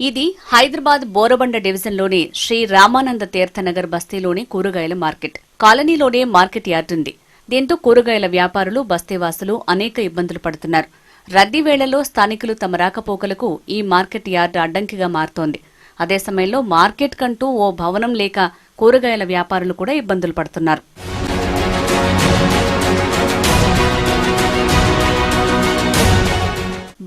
ఇది హైదరాబాద్ బోరబండ డివిజన్లోని శ్రీ రామానంద తీర్థనగర్ బస్తీలోని కూరగాయల మార్కెట్. కాలనీలోనే మార్కెట్ యార్డ్ ఉంది. దీంతో కూరగాయల వ్యాపారులు, బస్తీవాసులు అనేక ఇబ్బందులు పడుతున్నారు. రద్దీ వేళల్లో స్థానికులు తమ రాకపోకలకు ఈ మార్కెట్ యార్డ్ అడ్డంకిగా మారుతోంది. అదే సమయంలో మార్కెట్ కంటూ ఓ భవనం లేక కూరగాయల వ్యాపారులు కూడా ఇబ్బందులు పడుతున్నారు.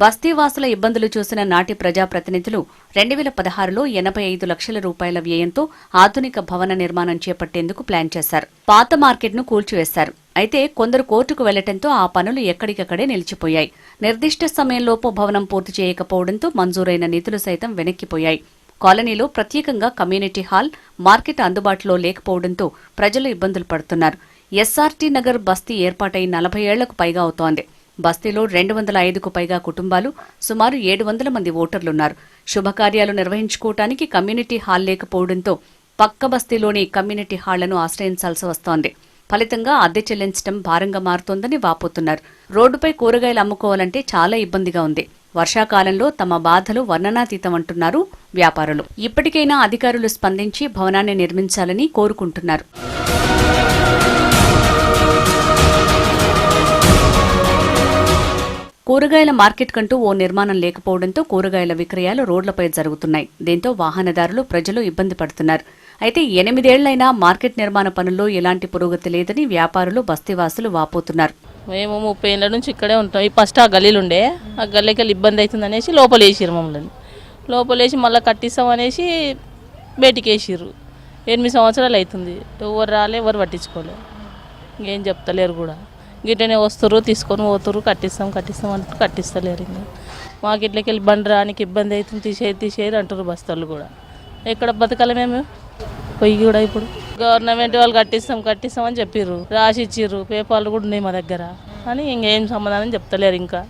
బస్తీవాసుల ఇబ్బందులు చూసిన నాటి ప్రజాప్రతినిధులు 2016లో 85 లక్షల రూపాయల వ్యయంతో ఆధునిక భవన నిర్మాణం చేపట్టేందుకు ప్లాన్ చేశారు. పాత మార్కెట్ను కూల్చివేశారు. అయితే కొందరు కోర్టుకు వెళ్లటంతో ఆ పనులు ఎక్కడికక్కడే నిలిచిపోయాయి. నిర్దిష్ట సమయంలోపు భవనం పూర్తి చేయకపోవడంతో మంజూరైన నిధులు సైతం వెనక్కిపోయాయి. కాలనీలో ప్రత్యేకంగా కమ్యూనిటీ హాల్, మార్కెట్ అందుబాటులో లేకపోవడంతో ప్రజలు ఇబ్బందులు పడుతున్నారు. ఎస్ఆర్టీ నగర్ బస్తీ ఏర్పాటై 40 ఏళ్లకు పైగా అవుతోంది. బస్తీలో 205కు పైగా కుటుంబాలు, సుమారు 700 మంది ఓటర్లున్నారు. శుభకార్యాలు నిర్వహించుకోవటానికి కమ్యూనిటీ హాల్ లేకపోవడంతో పక్క బస్తీలోని కమ్యూనిటీ హాళ్లను ఆశ్రయించాల్సి వస్తోంది. ఫలితంగా అద్దె చెల్లించడం భారంగా మారుతోందని వాపోతున్నారు. రోడ్డుపై కూరగాయలు అమ్ముకోవాలంటే చాలా ఇబ్బందిగా ఉంది. వర్షాకాలంలో తమ బాధలు వర్ణనాతీతం అంటున్నారు వ్యాపారులు. ఇప్పటికైనా అధికారులు స్పందించి భవనాన్ని నిర్మించాలని కోరుకుంటున్నారు. కూరగాయల మార్కెట్ కంటూ ఓ నిర్మాణం లేకపోవడంతో కూరగాయల విక్రయాలు రోడ్లపై జరుగుతున్నాయి. దీంతో వాహనదారులు, ప్రజలు ఇబ్బంది పడుతున్నారు. అయితే 8 ఏళ్లైనా మార్కెట్ నిర్మాణ పనుల్లో ఎలాంటి పురోగతి లేదని వ్యాపారులు, బస్తీవాసులు వాపోతున్నారు. మేము 30 ఏళ్ల నుంచి ఇక్కడే ఉంటాం. ఫస్ట్ ఆ గల్లీలుండే, ఆ గల్లీకి ఇబ్బంది అవుతుంది అనేసి లోపలేసిరు మమ్మల్ని. లోపలేసి మళ్ళీ కట్టిస్తామనేసి బయటికేసిర్రు. 8 సంవత్సరాలు అవుతుంది. ఎవరు రాలే, ఎవరు పట్టించుకోలే. ఇంకేం చెప్తలేరు కూడా. గిట్టనే వస్తారు, తీసుకొని పోతారు, కట్టిస్తాం అంటూ కట్టిస్తలేరు. ఇంకా మాకు ఇట్లకి బండి రానికి ఇబ్బంది అవుతుంది, తీసేయరు అంటారు బస్తాలు కూడా. ఎక్కడ బతకాలి మేము పొయ్యి కూడా. ఇప్పుడు గవర్నమెంట్ వాళ్ళు కట్టిస్తాం అని చెప్పిర్రు, రాసి ఇచ్చిర్రు, పేపర్లు కూడా ఉన్నాయి మా దగ్గర అని ఇంకేం సమాధానం చెప్తలేరు. ఇంకా